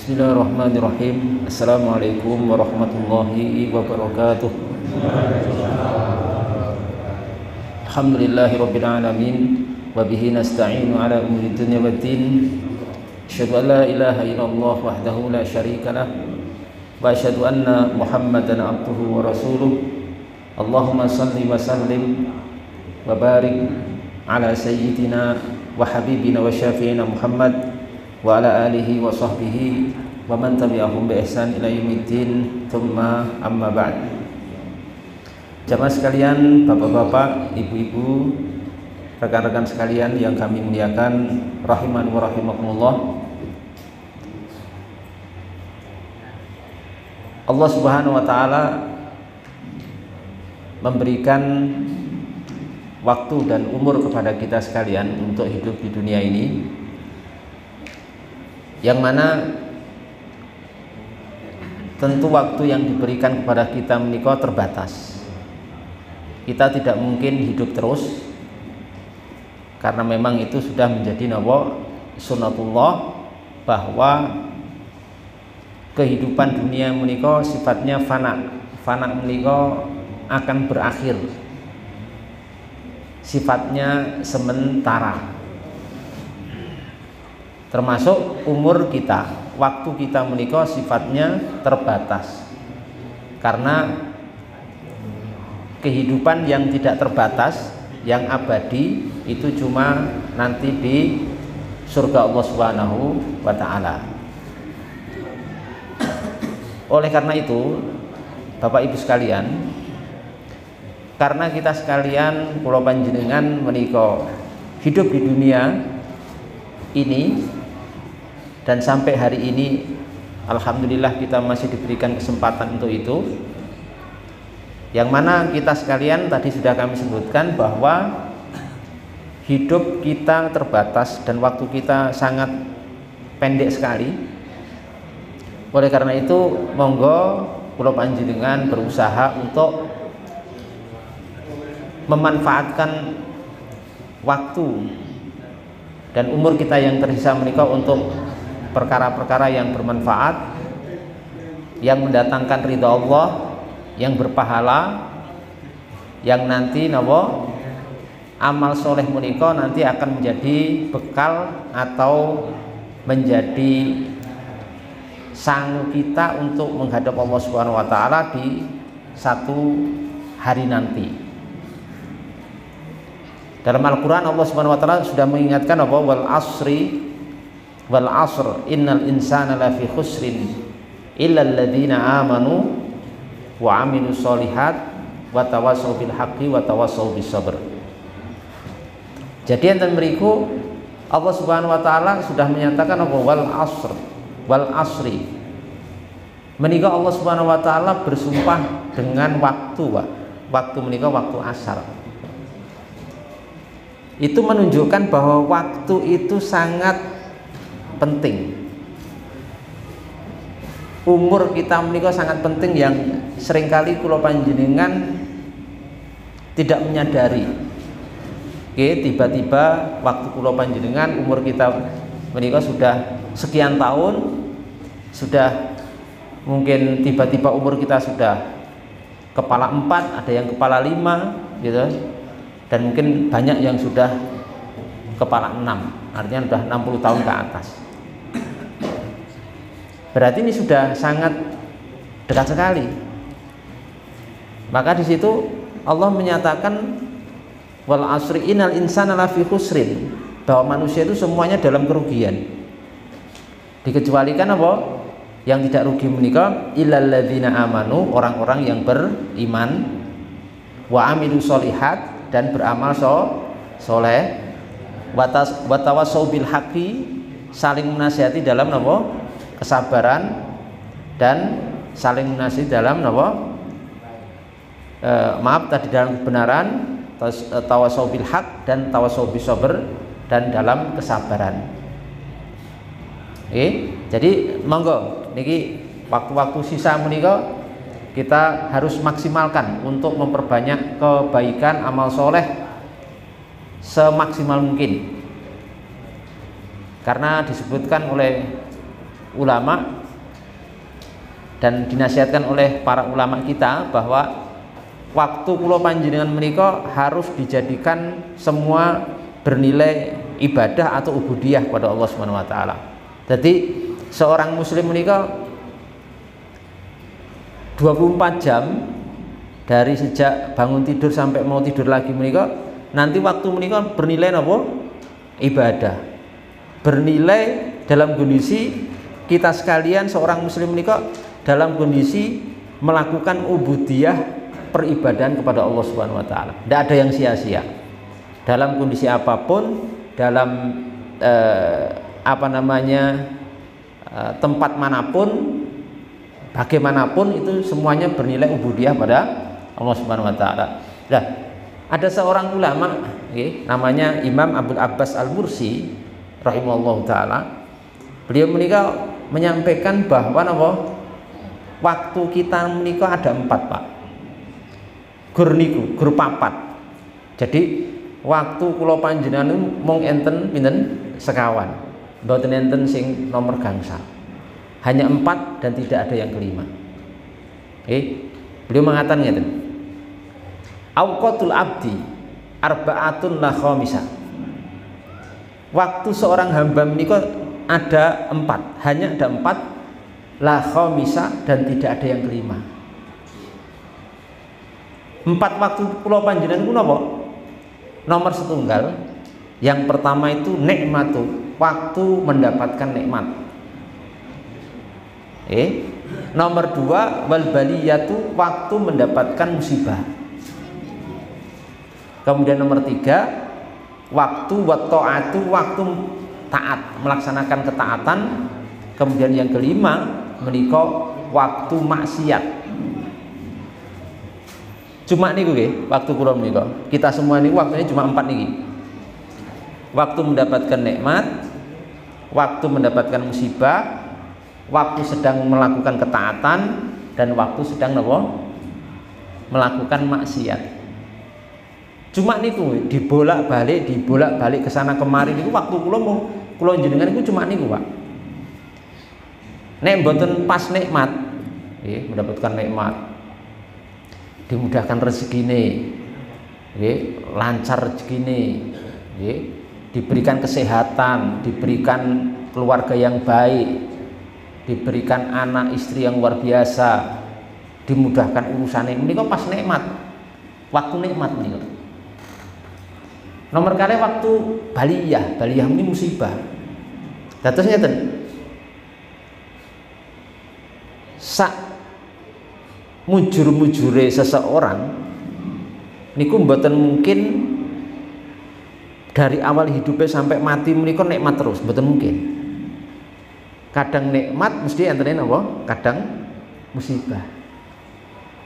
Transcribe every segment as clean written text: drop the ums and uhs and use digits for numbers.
Bismillahirrahmanirrahim. Assalamualaikum warahmatullahi wabarakatuh. Alhamdulillahirabbil alamin wa bihi nasta'inu ala umuri dunya waddin. Asyhadu an la ilaha illallah wahdahu la syarikalah wa asyhadu anna Muhammadan abduhu wa rasuluh. Allahumma shalli wa sallim wa barik ala sayyidina wa habibina wa syafi'ina Muhammad wa ala alihi wa sahbihi wa man tabi'ahum bi ihsan ila yaumiddin, tsumma amma ba'd. Jamaah sekalian, bapak-bapak, ibu-ibu, rekan-rekan sekalian yang kami muliakan, rahiman wa rahimakumullah. Allah Subhanahu wa taala memberikan waktu dan umur kepada kita sekalian untuk hidup di dunia ini, yang mana tentu waktu yang diberikan kepada kita menika terbatas. Kita tidak mungkin hidup terus, karena memang itu sudah menjadi sunnatullah, bahwa kehidupan dunia menika sifatnya fana menika akan berakhir, sifatnya sementara. Termasuk umur kita, waktu kita menikah sifatnya terbatas, karena kehidupan yang tidak terbatas, yang abadi, itu cuma nanti di surga Allah Subhanahu wa ta'ala. Oleh karena itu, Bapak Ibu sekalian, karena kita sekalian kula panjenengan menika hidup di dunia ini, dan sampai hari ini alhamdulillah kita masih diberikan kesempatan untuk itu, yang mana kita sekalian tadi sudah kami sebutkan bahwa hidup kita terbatas dan waktu kita sangat pendek sekali. Oleh karena itu, monggo kula panjenengan berusaha untuk memanfaatkan waktu dan umur kita yang tersisa menikah untuk perkara-perkara yang bermanfaat, yang mendatangkan ridha Allah, yang berpahala, yang nanti amal soleh menikah nanti akan menjadi bekal atau menjadi sang kita untuk menghadap Allah Subhanahu wa taala di satu hari nanti. Dalam Al-Quran Allah Subhanahu wa ta'ala sudah mengingatkan wal asr innal insana lafi khusrin illal ladzina amanu wa amilus solihat wa tawassaw bil haqqi wa tawassaw bis sabr. Jadi enten mriku Allah Subhanahu wa ta'ala sudah menyatakan wal asri. Menika Allah Subhanahu wa ta'ala bersumpah dengan waktu, Pak. Waktu menika waktu asar. Itu menunjukkan bahwa waktu itu sangat penting. Umur kita menika sangat penting, yang seringkali kula panjenengan tidak menyadari. Oke, tiba-tiba waktu kula panjenengan umur kita menika sudah sekian tahun, sudah mungkin tiba-tiba umur kita sudah kepala 4, ada yang kepala 5 gitu. Dan mungkin banyak yang sudah kepala 6, artinya sudah 60 tahun ke atas. Berarti ini sudah sangat dekat sekali. Maka di situ Allah menyatakan wal asri innal insana lafi khusrin, bahwa manusia itu semuanya dalam kerugian. Dikecualikan apa? Yang tidak rugi menika illal ladzina amanu, orang-orang yang beriman, wa amilus solihat, dan beramal soleh, wa tawassaw bil haqqi, saling menasihati dalam kesabaran, dan saling menasihati dalam dalam kebenaran, tawassaw bil haqq dan tawassaw bis sabr, dan dalam kesabaran. Jadi monggo niki waktu-waktu sisa menika kita harus maksimalkan untuk memperbanyak kebaikan, amal soleh semaksimal mungkin. Karena disebutkan oleh ulama dan dinasihatkan oleh para ulama kita bahwa waktu kula panjenengan menika harus dijadikan semua bernilai ibadah atau ubudiyah pada Allah Subhanahu wa taala. Jadi seorang muslim menika 24 jam dari sejak bangun tidur sampai mau tidur lagi menika, nanti waktu menika bernilai apa? Ibadah. Bernilai dalam kondisi kita sekalian seorang muslim menika dalam kondisi melakukan ubudiyah peribadahan kepada Allah Subhanahu wa taala. Tidak ada yang sia-sia. Dalam kondisi apapun, dalam tempat manapun, bagaimanapun, itu semuanya bernilai ubudiyah pada Allah Subhanahu wa taala. Nah, ada seorang ulama namanya Imam Abdul Abbas Al-Mursi rahimahullah taala. Beliau menikah menyampaikan bahwa waktu kita menikah ada 4, Pak. Gur papat. Jadi waktu kula panjenengan mung enten pinten sekawan. Mboten enten sing nomor gangsal. Hanya 4 dan tidak ada yang kelima. Beliau mengatakan ngeten. Auqatul abdi arba'atun la khamisa. Waktu seorang hamba menikah ada 4, hanya ada 4 la khamisa dan tidak ada yang kelima. 4 waktu kula panjenengan ku napa? Nomor setunggal, yang pertama itu nikmatu, waktu mendapatkan nikmat. Nomor 2 wal baliyatu, waktu mendapatkan musibah. Kemudian nomor 3 waktu wat taatu, waktu taat, melaksanakan ketaatan. Kemudian yang kelima menika waktu maksiat. Cuma niku nggih, waktu kula menika. Kita semua niku waktunya cuma 4 niki. Waktu mendapatkan nikmat, waktu mendapatkan musibah, waktu sedang melakukan ketaatan, dan waktu sedang melakukan maksiat. Cuma niku dibolak-balik ke sana kemari niku waktu kula jenengan niku cuma niku, Pak. Nek mboten pas nikmat, mendapatkan nikmat, dimudahkan rezekine, lancar rezekine, diberikan kesehatan, diberikan keluarga yang baik, diberikan anak istri yang luar biasa, dimudahkan urusannya. Ini kok pas nikmat, waktu nikmat nih. Nomor kali waktu baliyah ini musibah. Dados ngeten. Sak mujur-mujure seseorang niku mboten mungkin dari awal hidupnya sampai mati menika nikmat terus, mboten mungkin. Kadang nikmat mesti enten apa? Kadang musibah.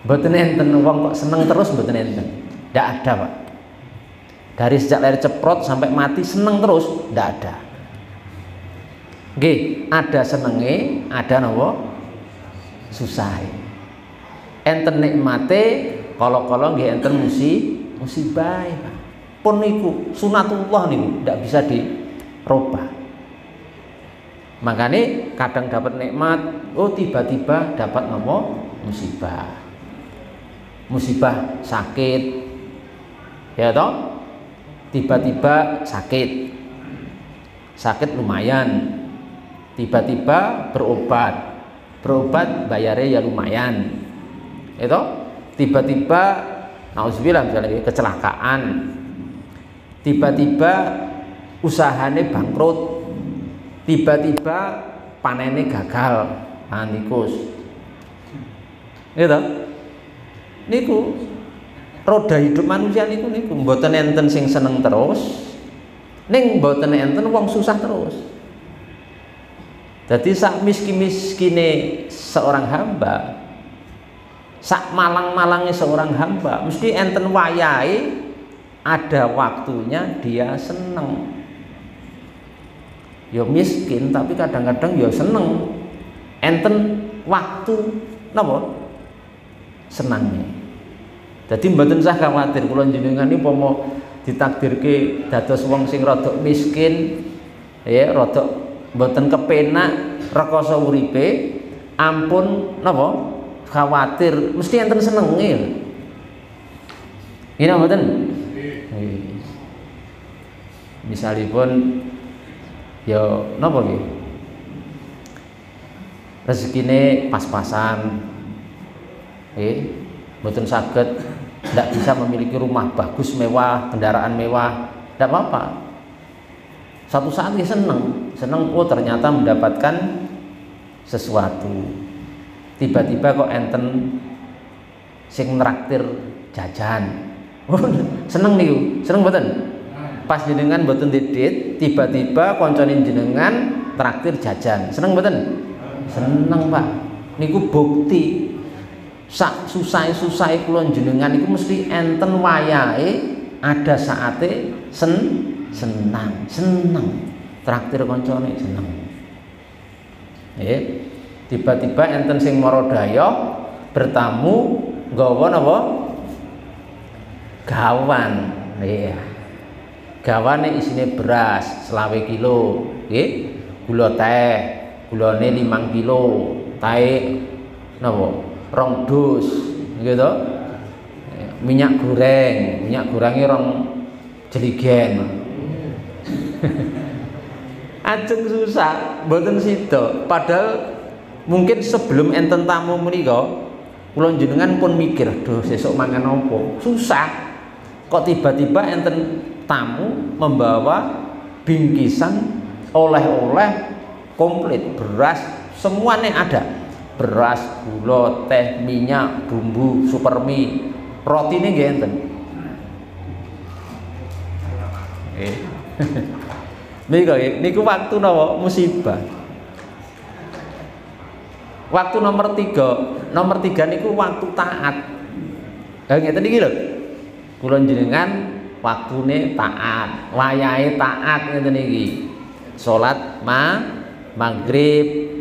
Mboten enten wong kok seneng terus, mboten enten. Ndak ada, Pak. Dari sejak lahir ceprot sampai mati seneng terus, ndak ada. Nggih, ada senenge, ada napa? Susah. Enten nikmate, kala-kala nggih enten musibah. Pun niku sunatullah niku ndak bisa dirubah. Makanya kadang dapat nikmat, tiba-tiba dapat musibah. Musibah sakit, ya toh? Tiba-tiba sakit lumayan, tiba-tiba berobat bayarnya ya lumayan, itu tiba-tiba nauzubillah misalnya kecelakaan, tiba-tiba usahanya bangkrut, tiba-tiba panennya gagal, nikus, gitu. Niku roda hidup manusia niku mboten enten sing seneng terus, ning mboten enten wong susah terus. Jadi sak miskin-miskine seorang hamba, sak malang-malangnya seorang hamba, mesti enten wayahe ada waktunya dia seneng. Ya miskin tapi kadang-kadang ya seneng. Enten waktu napa? Senangnya. Jadi mboten usah khawatir kula jenengan iki pomo ditakdirke dados wong sing rada miskin, ya rada mboten kepenak, rekoso uripe ampun napa khawatir mesti enten senenge. Ngene mboten? Misalipun ya napa nggih? Rezekine pas-pasan. Mboten saged tidak bisa memiliki rumah bagus mewah, kendaraan mewah, tidak apa-apa. Satu saat dia seneng, oh ternyata mendapatkan sesuatu. Tiba-tiba kok enten sing nraktir jajan. Seneng niku, seneng mboten? Pas jenengan mboten didit, tiba-tiba koncone jenengan traktir jajan. Seneng mboten? Seneng, Pak. Niku bukti sak susah-susah kula jenengan iku mesti enten wayahe ada saate senang traktir koncone seneng. Tiba-tiba enten sing mara daya bertamu nggawa napa? Gawan. Gawane isine beras 20 kilo, nggih. Gula teh, gulane 5 kilo, tahe napa? 2 dus, gitu. Minyak gorengnya 2 jeligen. Ajeng susah, mboten sida. Padahal mungkin sebelum enten tamu menika, kula jenengan pun mikir, "Duh, sesuk mangan apa?" Susah. Kok tiba-tiba enten tamu membawa bingkisan oleh-oleh komplit, beras semuanya ada. Beras, gula, teh, minyak, bumbu, super mie, roti ini nggih enten. Niku waktu napa musibah. Waktu nomor 3 niku waktu taat. Lah ngeten iki lho. Kula jenengan waktune taat, wayahe taat ngeten iki. Salat maghrib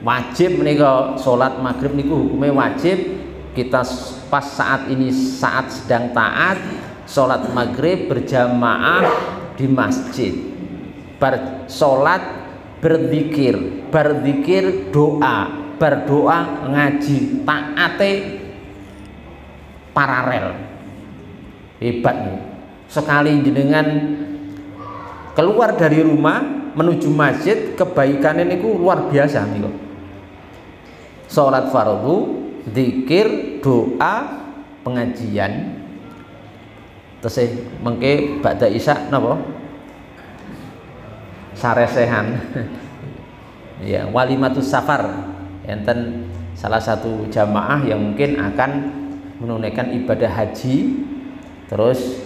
wajib menika, salat maghrib niku hukume wajib. Kita pas saat ini saat sedang taat salat maghrib berjamaah di masjid. Bar salat berzikir, doa, berdoa ngaji, taate paralel. Hebat nih. Sekali jenengan keluar dari rumah menuju masjid, kebaikannya niku luar biasa niku. Salat fardu, zikir, doa, pengajian. Terus mengke ba'da isya napa? Saresehan. Ya, walimatus safar. Enten salah satu jamaah yang mungkin akan menunaikan ibadah haji, terus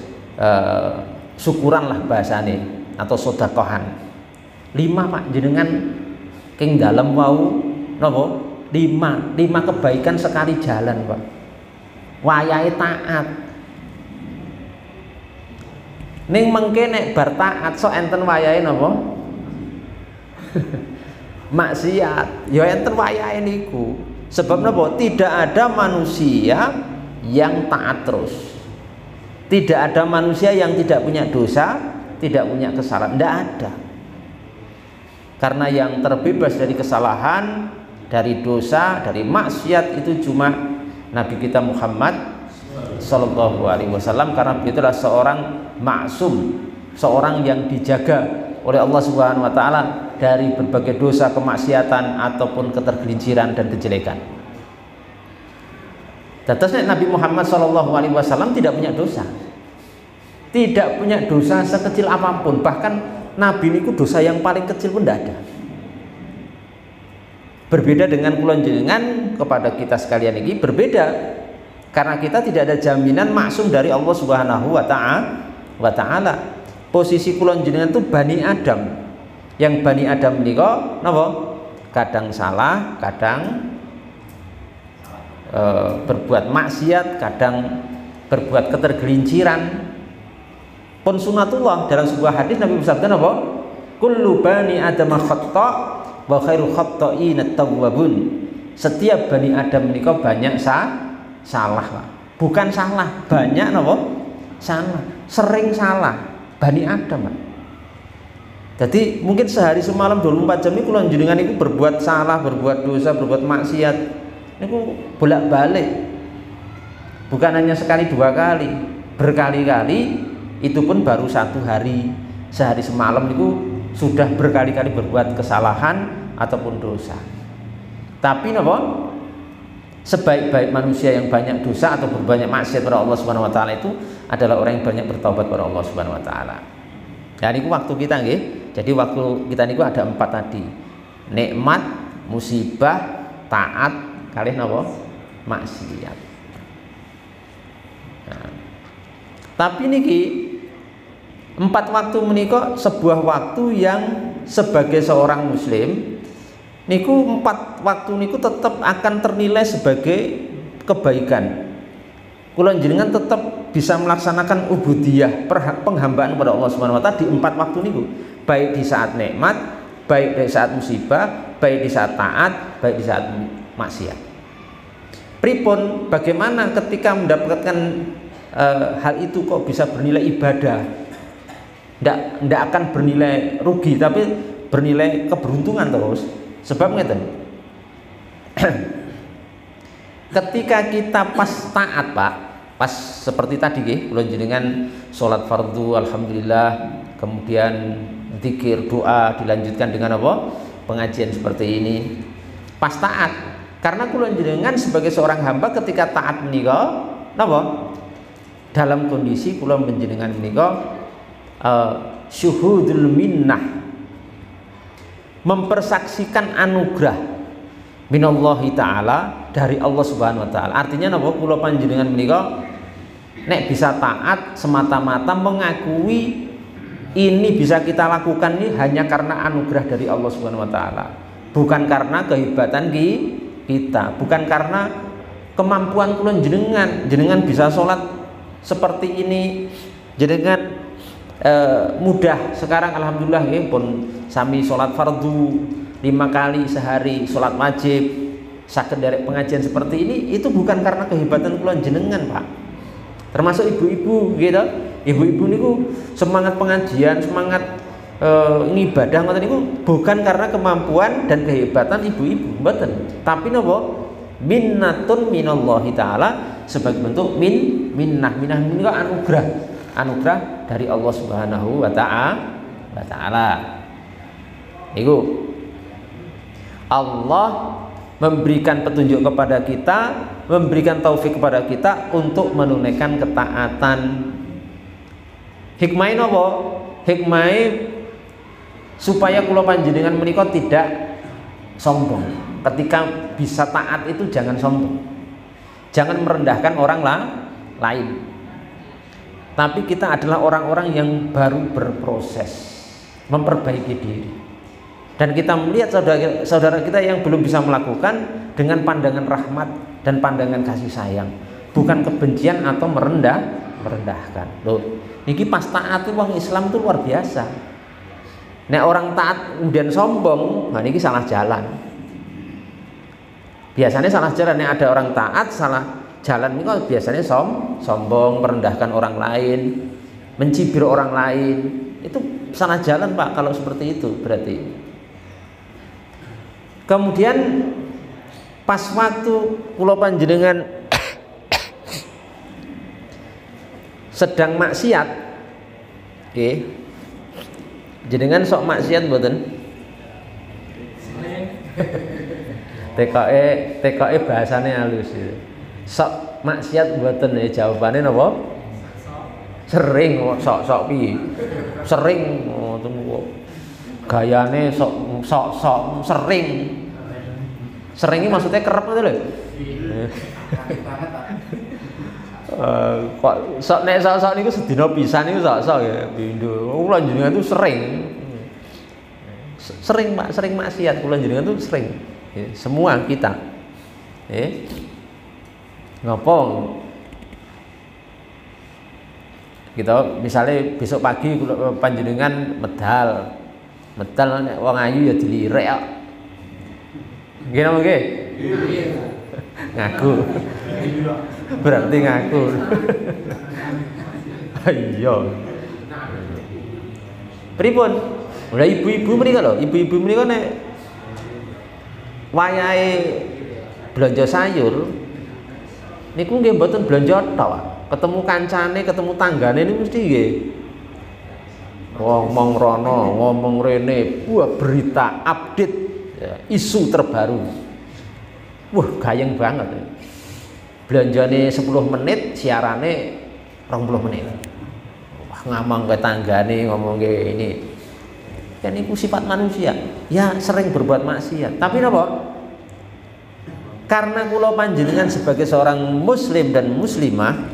syukuran lah bahasane atau sedekahan. 5 Pak jenengan king dalem wau napa? 5 kebaikan sekali jalan, Pak. Wayahe taat. Ning mengke nek bar taat sok enten wayahe napa? Maksiat. Ya enten wayahe niku. Sebab napa? Tidak ada manusia yang taat terus. Tidak ada manusia yang tidak punya dosa, tidak punya kesalahan. Tidak ada. Karena yang terbebas dari kesalahan, dari dosa, dari maksiat itu cuma Nabi kita Muhammad Sallallahu Alaihi Wasallam, karena beliau adalah seorang maksum, seorang yang dijaga oleh Allah Subhanahu Wa Taala dari berbagai dosa, kemaksiatan ataupun ketergelinciran dan kejelekan. Tetasnya Nabi Muhammad Sallallahu Alaihi Wasallam tidak punya dosa, tidak punya dosa sekecil apapun. Bahkan Nabi niku dosa yang paling kecil pun tidak ada. Berbeda dengan kula jenengan, kepada kita sekalian ini berbeda, karena kita tidak ada jaminan maksum dari Allah Subhanahu wa taala. Posisi kula jenengan itu Bani Adam. Yang Bani Adam niku napa? Kadang salah, kadang berbuat maksiat, kadang berbuat ketergelinciran. Pun sunatullah, dalam sebuah hadis Nabi bersabda napa? Kullu bani Adam khata' wa khairu khata'in at-tawwabun. Setiap Bani Adam menika banyak salah, Pak. Bukan salah, banyak napa? Salah, sering salah. Bani Adam, Pak. Jadi mungkin sehari semalam 24 jam ini kula jenengan itu berbuat salah, berbuat dosa, berbuat maksiat. Niku bolak-balik. Bukan hanya sekali dua kali, berkali-kali, itu pun baru satu hari. Sehari semalam niku sudah berkali-kali berbuat kesalahan ataupun dosa. Tapi napa? Sebaik-baik manusia yang banyak dosa atau berbanyak maksiat pada Allah Subhanahu wa taala itu adalah orang yang banyak bertaubat pada Allah Subhanahu wa taala. Ya niku waktu kita nggih. Jadi waktu kita niku ada 4 tadi. Nikmat, musibah, taat, kalih napa? Maksiat. Nah, tapi niki 4 waktu menika sebuah waktu yang sebagai seorang muslim niku 4 waktu niku tetap akan ternilai sebagai kebaikan. Kula jenengan tetap bisa melaksanakan ubudiyah, penghambaan kepada Allah Subhanahu wa taala di 4 waktu niku, baik di saat nikmat, baik di saat musibah, baik di saat taat, baik di saat maksiat. Pripun bagaimana ketika mendapatkan hal itu kok bisa bernilai ibadah? Ndak akan bernilai rugi, tapi bernilai keberuntungan terus. Sebab ngeten. Ketika kita pas taat, Pak, pas seperti tadi nggih, kula jenengan salat fardu alhamdulillah, kemudian zikir, doa dilanjutkan dengan apa? Pengajian seperti ini. Pas taat. Karena kula jenengan sebagai seorang hamba ketika taat menika napa? Dalam kondisi kula panjenengan menika syuhudul minnah, mempersaksikan anugerah minallahi taala, dari Allah Subhanahu wa taala. Artinya napa? Kula panjenengan menika nek bisa taat semata-mata mengakui ini bisa kita lakukan ini hanya karena anugerah dari Allah Subhanahu wa taala. Bukan karena kehebatan kita, bukan karena kemampuan kula jenengan bisa sholat seperti ini, jenengan mudah sekarang alhamdulillah nggih pun sami sholat fardu 5 kali sehari, sholat wajib, saged derek pengajian seperti ini, itu bukan karena kehebatan kula jenengan, Pak. Termasuk ibu-ibu gitu. Ibu-ibu niku semangat pengajian, semangat ngibadah ngoten niku bukan karena kemampuan dan kehebatan ibu-ibu, mboten. Tapi napa? Minnatun minallahi taala, sebagai bentuk minnah menika anugerah dari Allah Subhanahu wa taala. Iku Allah memberikan petunjuk kepada kita, memberikan taufik kepada kita untuk menunaikan ketaatan. Hikmahnya apa? Hikmahnya supaya kula panjenengan menika tidak sombong. Ketika bisa taat itu jangan sombong, jangan merendahkan orang lain. Tapi kita adalah orang-orang yang baru berproses memperbaiki diri, dan kita melihat saudara kita yang belum bisa melakukan dengan pandangan rahmat dan pandangan kasih sayang, bukan kebencian atau merendahkan. Loh, niki pas taat itu wong Islam itu luar biasa. Nek orang taat kemudian sombong, nah niki salah jalan. Biasanya salah jalan. Nek ada orang taat salah jalan ini kok biasanya sombong, merendahkan orang lain, mencibir orang lain. Itu salah jalan, Pak, kalau seperti itu berarti. Kemudian pas waktu kula panjenengan sedang maksiat, oke, jenengan sok maksiat mboten? TKE bahasane halus ya. Sok maksiat mboten ya, jawabane napa? Sering. Sok piye? Sering ngoten kok. Gayane sok sering. Sering iki maksudnya kerep ngoten lho. Kok sok nek sok niku sedina pisan niku sok ya pindho. Kula jenengan tuh sering. Sering, Pak, sering maksiat kula jenengan tuh sering. Ya, semua kita. Ngopo? Kita misalnya besok pagi panjenengan medal nek wong ayu ya dilirek kok. Nggih napa nggih? Ngaku. Berarti ngaku. Iya. Pripun? Lah ibu-ibu menika lho, ibu-ibu menika nek wayahe belanja sayur niku nggih mboten belanja tok, ketemu kancane, ketemu tanggane niku mesti nggih ngomong rono, ngomong rene, wah berita update ya, isu terbaru. Wah, gayeng banget. Belanjane 10 menit, siarane 20 menit. Wah, ngomong ke tanggane, ngomong ke ini. Kan itu sifat manusia. Ya sering berbuat maksiat. Tapi napa? Karena kula panjenengan sebagai seorang muslim dan muslimah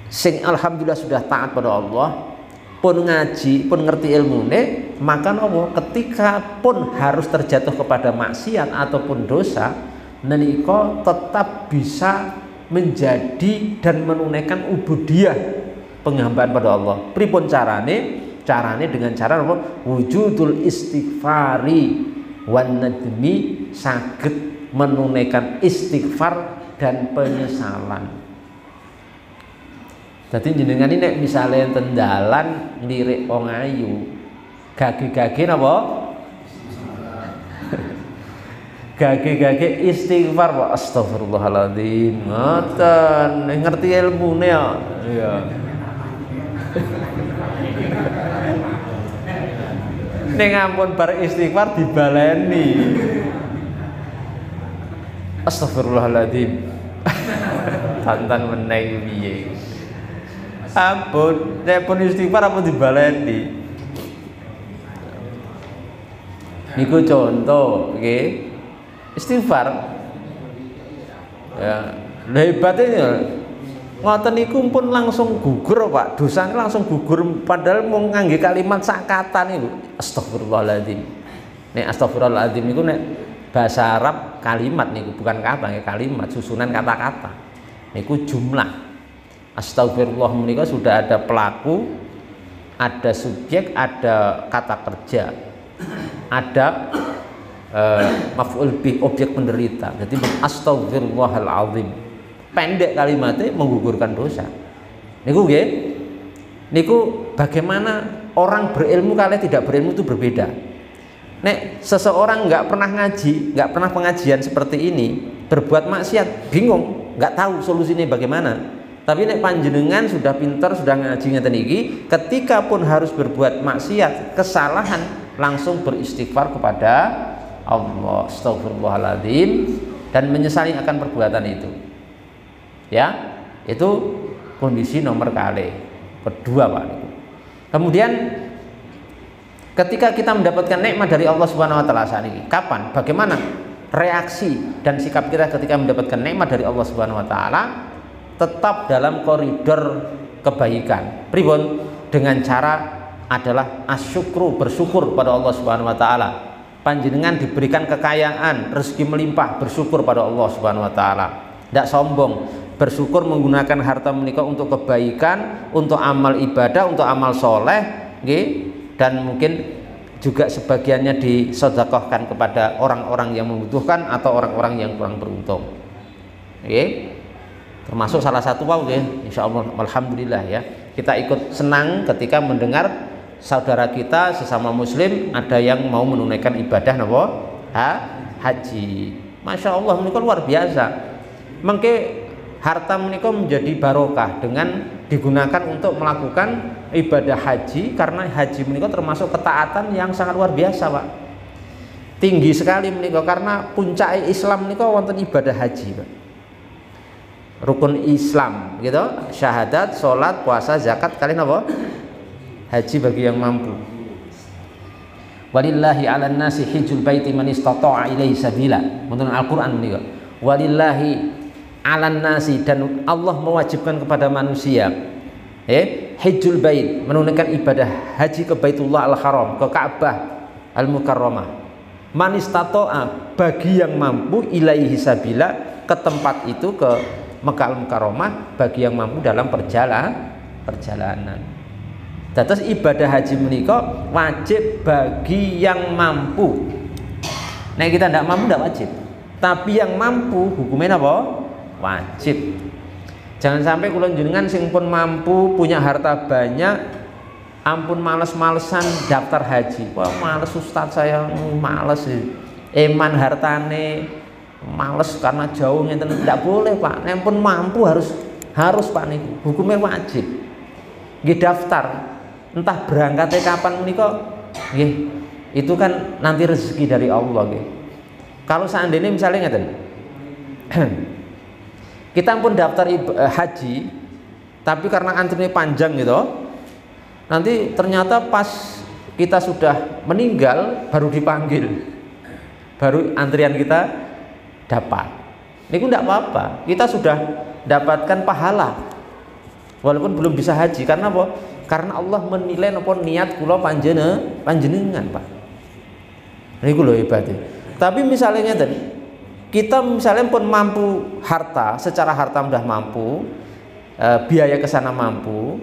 sing alhamdulillah sudah taat pada Allah, pun ngaji, pun ngerti ilmune, maka napa ketika pun harus terjatuh kepada maksiat ataupun dosa, menika tetap bisa menjadi dan menunaikan ubudiyah penghambaan pada Allah. Pripun carane? Carane dengan cara apa? Wujudul istighfari wan nadmi, saged menunaikan istighfar dan penyesalan. Jadi jenengan ini nek misalnya tendalan lirik wong ayu, gage-gage napa? Gage-gage istighfar, wa astagfirullahaladzim. Ngoten, ngerti ilmune ya. Iya. Ning ampun bar istighfar dibaleni. Astagfirullahaladzim. Tantan meneng piye? Ampun, nek pun istighfar apa dibaleni. Niku contoh, nggih. Istighfar. Ya, hebatnya ngoten niku pun langsung gugur Pak. Dosane langsung gugur padahal mau ngangge kalimat sakatan niku. Astagfirullahaladzim. Nek astagfirullahaladzim niku nek bahasa Arab kalimat niku bukan kata, ya kalimat susunan kata-kata. Niku jumlah. Astagfirullah menika sudah ada pelaku, ada subjek, ada kata kerja, ada maf'ul bih, objek penderita. Jadi astagfirullahalazim. Pendek kalimatnya menggugurkan dosa. Niku nggih. Niku bagaimana orang berilmu kalian tidak berilmu itu berbeda. Nek seseorang nggak pernah ngaji, nggak pernah pengajian seperti ini, berbuat maksiat, bingung, nggak tahu solusinya bagaimana. Tapi nek panjenengan sudah pintar, sudah ngaji ngeten iki, ketika pun harus berbuat maksiat, kesalahan, langsung beristighfar kepada Allah, astagfirullahaladzim, dan menyesali akan perbuatan itu. Ya, itu kondisi nomor kali kedua Pak. Kemudian ketika kita mendapatkan nikmat dari Allah Subhanahu wa taala saat ini, kapan? Bagaimana reaksi dan sikap kita ketika mendapatkan nikmat dari Allah Subhanahu wa taala? Tetap dalam koridor kebaikan. Pripun? Dengan cara adalah asyukru, bersyukur pada Allah Subhanahu wa taala. Panjenengan diberikan kekayaan, rezeki melimpah, bersyukur pada Allah Subhanahu wa taala. Tidak sombong, bersyukur menggunakan harta menika untuk kebaikan, untuk amal ibadah, untuk amal soleh, dan mungkin juga sebagiannya disedekahkan kepada orang-orang yang membutuhkan atau orang-orang yang kurang beruntung. Termasuk salah satu insya Allah alhamdulillah ya, kita ikut senang ketika mendengar saudara kita sesama muslim ada yang mau menunaikan ibadah haji. Masya Allah menika luar biasa. Mengke harta menika menjadi barokah dengan digunakan untuk melakukan ibadah haji, karena haji menika termasuk ketaatan yang sangat luar biasa Pak. Tinggi sekali menika karena puncak Islam menika wonten ibadah haji Pak. Rukun Islam gitu, syahadat, sholat, puasa, zakat, kalian apa? Haji bagi yang mampu. Walillahi 'alan nasi hijjul baiti man istata'a ilaihi sabila. Menurut Al-Qur'an menika. Walillahi 'alan nasi, dan Allah mewajibkan kepada manusia hijjul bait, menunaikan ibadah haji ke Baitullah Al-Haram, ke Ka'bah Al-Mukarramah. Man istata'a, bagi yang mampu, ilaihi sabila, ke tempat itu, ke Mekah Al-Mukarramah, bagi yang mampu dalam perjalanan. Terus ibadah haji menika wajib bagi yang mampu. Nah kita tidak mampu tidak wajib, tapi yang mampu hukumnya apa? Wajib. Jangan sampai kula jenengan sing pun mampu, punya harta banyak, ampun males-malesan daftar haji. Wah, males Ustaz, saya males sih. Eman hartane males karena jauh ngeten. Tidak boleh, Pak. Nek pun mampu harus Pak niku. Hukumnya wajib. Nggih daftar. Entah berangkatnya kapan menika nggih. Itu kan nanti rezeki dari Allah nggih. Kalau seandainya misalnya ngeten. Kita pun daftar haji, tapi karena antrinya panjang gitu. Nanti ternyata pas kita sudah meninggal baru dipanggil, baru antrian kita dapat. Ini pun tidak apa-apa, kita sudah dapatkan pahala walaupun belum bisa haji. Karena apa? Karena Allah menilai apa niat kula panjenengan, Pak. Ini kula hebatnya. Tapi misalnya kita misalnya pun mampu secara harta sudah mampu, biaya ke sana mampu,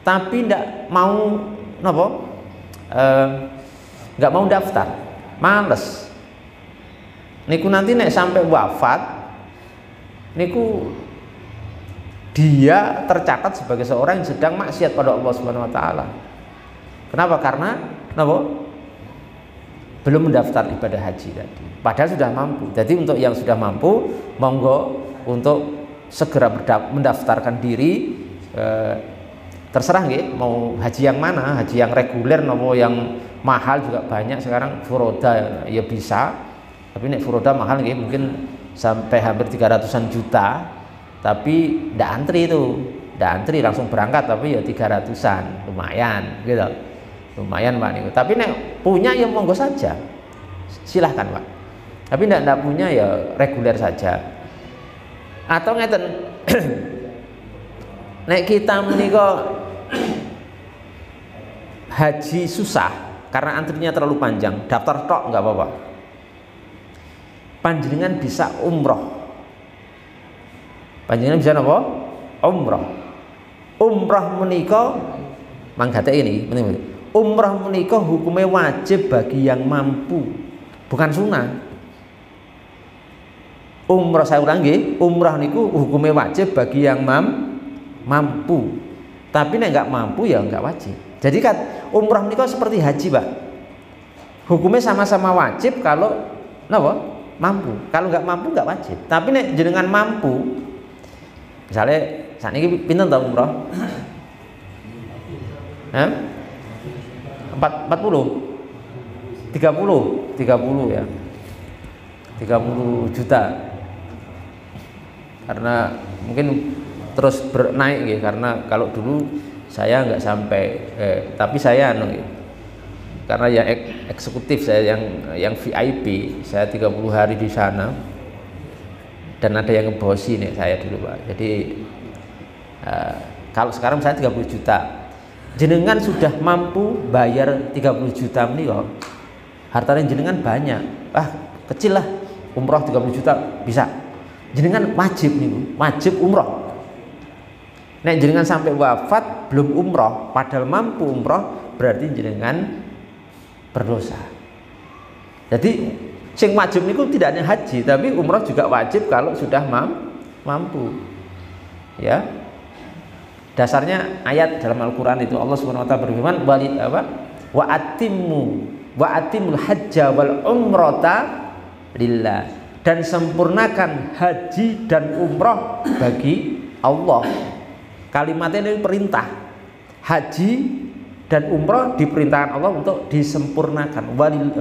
tapi ndak mau nggak mau daftar, males. Niku nanti nek sampai wafat, niku dia tercatat sebagai seorang yang sedang maksiat pada Allah Subhanahu Wa Taala. Kenapa? Karena belum mendaftar ibadah haji tadi. Padahal sudah mampu. Jadi untuk yang sudah mampu, monggo untuk segera mendaftarkan diri. Terserah nggih mau haji yang mana, haji yang reguler nopo yang mahal juga banyak sekarang. Furoda ya bisa, tapi nek furoda mahal nggih mungkin sampai hampir 300-an juta, tapi ndak antri langsung berangkat, tapi ya 300-an lumayan gitu, lumayan Pak niku. Tapi nek punya ya monggo saja, silahkan Pak, tapi ndak punya ya reguler saja. Atau ngeten nek kita menika haji susah karena antrinya terlalu panjang, daftar tok nggak apa-apa. Panjenengan bisa umroh. Panjenengan bisa apa? Umroh. Umroh menika manggate ini, umroh menika hukumnya wajib bagi yang mampu, bukan sunnah. Umroh saya ulang nggih, umroh niku hukumnya wajib bagi yang mampu. Tapi nek nggak mampu ya nggak wajib. Jadi kan umrah menika seperti haji, Pak. Hukumnya sama-sama wajib kalau mampu. Kalau nggak mampu nggak wajib. Tapi nek jenengan mampu, misalnya saat ini pinten ta umrah? 40 30 ya. 30 juta. Karena mungkin terus naik gitu, karena kalau dulu saya nggak sampai tapi saya karena ya eksekutif, saya yang VIP, saya 30 hari di sana dan ada yang ngebosi nih saya dulu Pak. Jadi kalau sekarang saya 30 juta, jenengan sudah mampu bayar 30 juta nih kok, hartanya jenengan banyak, kecil lah umroh 30 juta bisa, jenengan wajib nih, wajib umroh. Nek jenengan sampai wafat belum umroh, padahal mampu umroh, berarti jenengan berdosa. Jadi sing wajib niku tidak hanya haji, tapi umroh juga wajib kalau sudah mampu. Ya. Dasarnya ayat dalam Al-Qur'an itu Allah Subhanahu wa taala berfirman, wa atimul hajja wal umrata lillah. Dan sempurnakan haji dan umroh bagi Allah. Kalimatnya ini perintah. Haji dan umroh diperintahkan Allah untuk disempurnakan.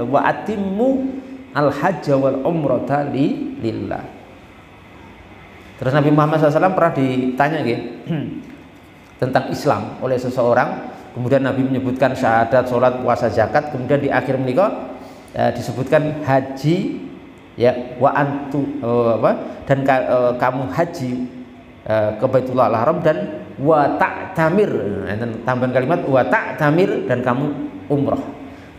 Wa atimmu al hajja wal umrata lillah. Terus Nabi Muhammad SAW pernah ditanya tentang Islam oleh seseorang. Kemudian Nabi menyebutkan syahadat, sholat, puasa, zakat. Kemudian di akhir menikah disebutkan haji, ya, dan kamu haji ke Baitullah Al-Haram dan wa ta'tamir, tambahan kalimat wa ta'tamir, dan kamu umroh.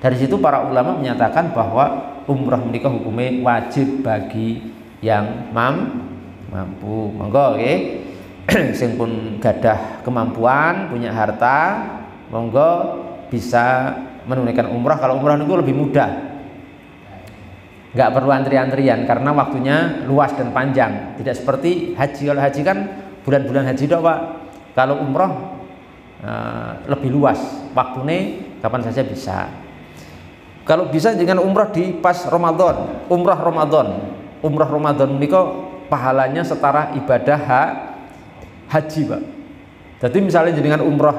Dari situ para ulama menyatakan bahwa umroh menikah hukumnya wajib bagi yang mampu. Monggo sing pun gadah kemampuan, punya harta, monggo bisa menunaikan umroh. Kalau umroh itu lebih mudah, nggak perlu antri-antrian karena waktunya luas dan panjang. Tidak seperti haji. Kalau haji kan bulan-bulan haji dok Pak. Kalau umroh lebih luas, waktune kapan saja bisa. Kalau bisa dengan umrah di pas Ramadan, umrah Ramadan menika pahalanya setara ibadah haji, Pak. Jadi misalnya jenengan umrah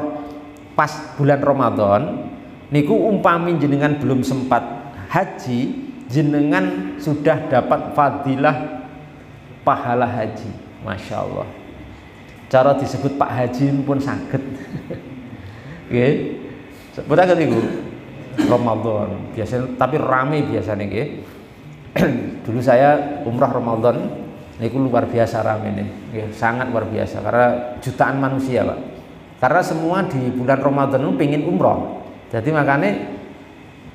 pas bulan Ramadan niku umpami jenengan belum sempat haji, jenengan sudah dapat fadilah pahala haji. Masya Allah. Cara disebut Pak Haji pun saged. Nggih. Sebut agak niku Ramadan biasanya, tapi rame biasanya nggih. Dulu saya umrah Ramadan niku luar biasa rame nih, nggih, sangat luar biasa karena jutaan manusia, Pak. Karena semua di bulan Ramadan itu pengen umrah. Jadi makanya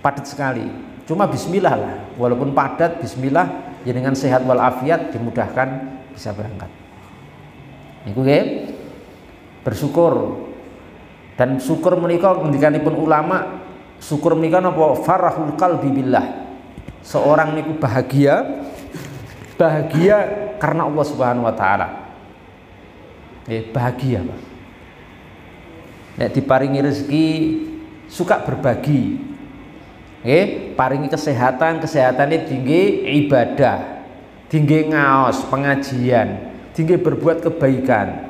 padat sekali. Cuma bismillah lah, walaupun padat bismillah ya dengan sehat walafiat dimudahkan bisa berangkat. Niku nggih. Bersyukur. Dan syukur menika ngendikanipun ulama, syukur menika napa farahul qalbi billah. Seorang niku bahagia karena Allah Subhanahu wa taala. Bahagia, Pak. Nek diparingi rezeki suka berbagi. Paringi kesehatan tinggi ibadah, tinggi ngaos pengajian, tinggi berbuat kebaikan.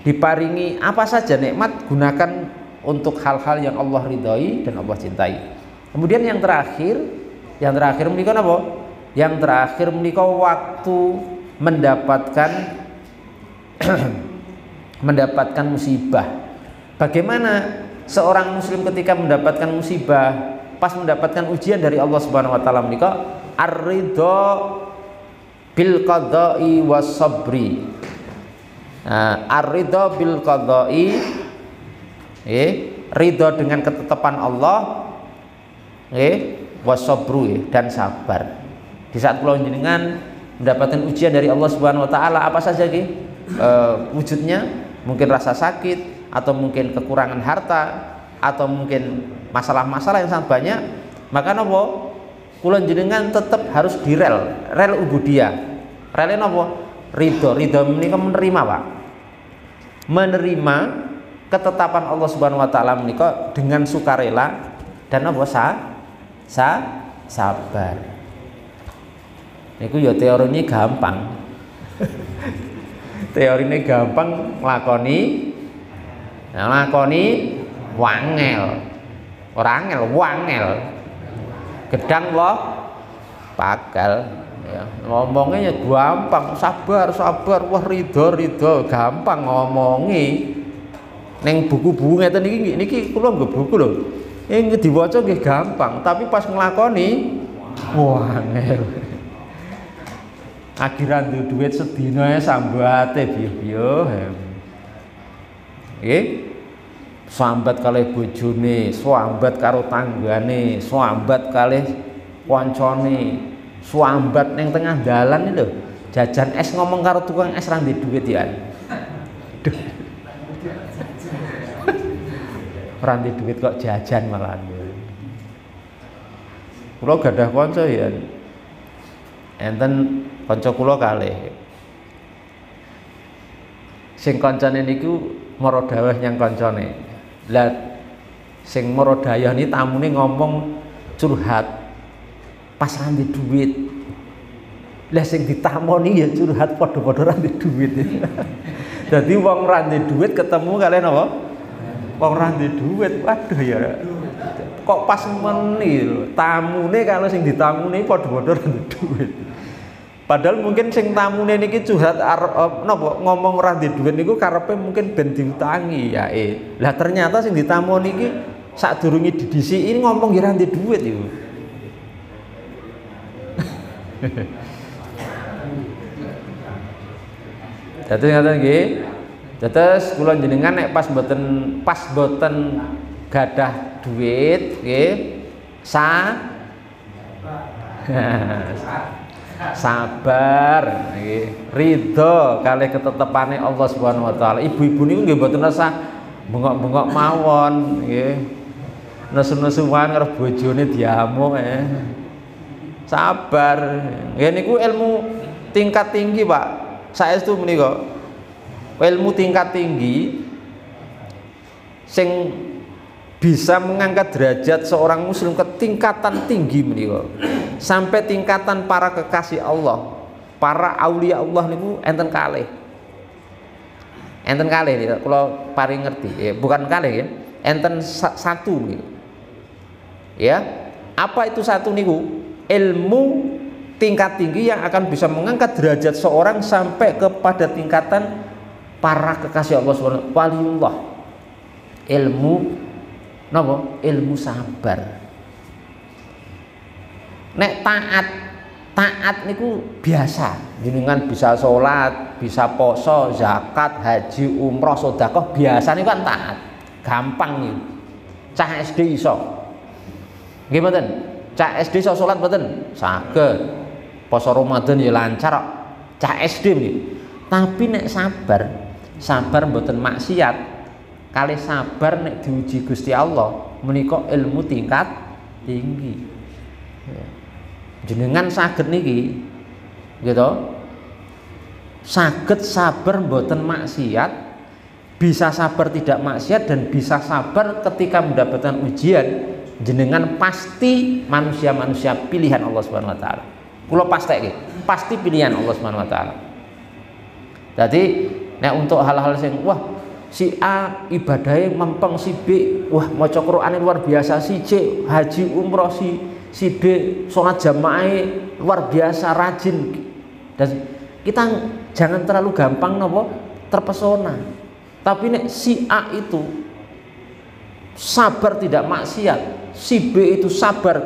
Diparingi apa saja nikmat gunakan untuk hal-hal yang Allah ridhoi dan Allah cintai. Kemudian yang terakhir menika napa? Yang terakhir menika waktu mendapatkan musibah. Bagaimana seorang muslim ketika mendapatkan musibah, pas mendapatkan ujian dari Allah Subhanahu wa taala menika ar-ridha bil qada'i was sabri. Ar-ridha bil qada'i, ridha dengan ketetapan Allah, was sabru, dan sabar. Di saat kula jenengan mendapatkan ujian dari Allah Subhanahu wa taala apa saja wujudnya, mungkin rasa sakit atau mungkin kekurangan harta atau mungkin masalah-masalah yang sangat banyak, maka napa kula jenengan tetap harus di rel ubudiyah. Rel napa? Ridho menika menerima, Pak. Menerima ketetapan Allah Subhanahu wa taala menika dengan sukarela dan napa sabar. Niku ya teorine gampang. Teorine gampang, nglakoni wangel. Ora angel, wangel. Gedang loh pakal. Ya, ngomongnya ya gampang, sabar, wah ridho, gampang ngomongi. Neng buku-buku ngeten niki kula nggo buku lho. Ing diwaca nggih gampang, tapi pas nglakoni wangel. Akhiran duit sedina sambate biyo. Sambat kalih bojone, sambat karo tanggane, sambat kalih kancane, sambat ning tengah dalan lho. Jajan es ngomong karo tukang es ra ndek duit ya. Ora ndek duit kok jajan malah. Kula gadah kanca ya. Enten kanca kula kalih. Sing kancane niku mara dawuh nyang kancane. Lah sing mara dayah ni tamune ngomong curhat pas ra ndek duit. Lah sing ditamoni ya curhat padha-padha ra ndek duit. Dadi wong ra ndek duit ketemu kalian apa? Wong ra ndek duit. Waduh ya. Kok pas meni tamune kalau sing ditamuni padha-padha ra ndek duit. Padahal mungkin sing tamune niki curhat napa ngomong ora ndek dhuwit niku karepe mungkin ben diutangi ya. Lah ternyata sing ditamu niki sadurunge didhisiki ngomong ya ora ndek dhuwit iku. Dadi ngaten nggih. Dados kula jenengan nek pas mboten gadah dhuwit nggih sabar, ridho kalih ketetepane Allah Subhanahu wa taala. Ibu-ibu niku nggih mboten rasa bengok-bengok mawon nggih. Nesu-nesuan karo bojone diamuk Sabar. Nggih niku ilmu tingkat tinggi, Pak. Saestu menika. Ilmu tingkat tinggi sing bisa mengangkat derajat seorang muslim ke tingkatan tinggi menika. Sampai tingkatan para kekasih Allah, para aulia Allah niku enten kalih. Enten kalih nih, kalau paling ngerti, ya, bukan kalih ya, enten satu nih. Ya, apa itu satu niku? Ilmu tingkat tinggi yang akan bisa mengangkat derajat seorang sampai kepada tingkatan para kekasih Allah SWT, waliullah. Ilmu napa? Ilmu sabar. Nek taat niku biasa, jenengan bisa sholat, bisa poso, zakat, haji, umroh, sedekah, biasa niku kan taat, gampang nih. Cah SD iso, nggih mboten? Cah SD iso sholat mboten? Saged. Poso Ramadan ya lancar kok. Cah SD nih. Tapi nek sabar mboten maksiat, kali sabar nek diuji Gusti Allah menika ilmu tingkat tinggi. Jenengan saged niki gitu, saged sabar mboten maksiat, bisa sabar tidak maksiat, dan bisa sabar ketika mendapatkan ujian. Jenengan pasti manusia pilihan Allah Subhanahu wa taala. Kula pasti pilihan Allah Subhanahu wa taala. Jadi nek untuk hal-hal sing wah si A ibadahnya mempeng, si B wah maca Qur'ane luar biasa, si C haji umroh, si B sholat jamaah luar biasa rajin, dan kita jangan terlalu gampang nopo terpesona. Tapi nek si A itu sabar tidak maksiat, si B itu sabar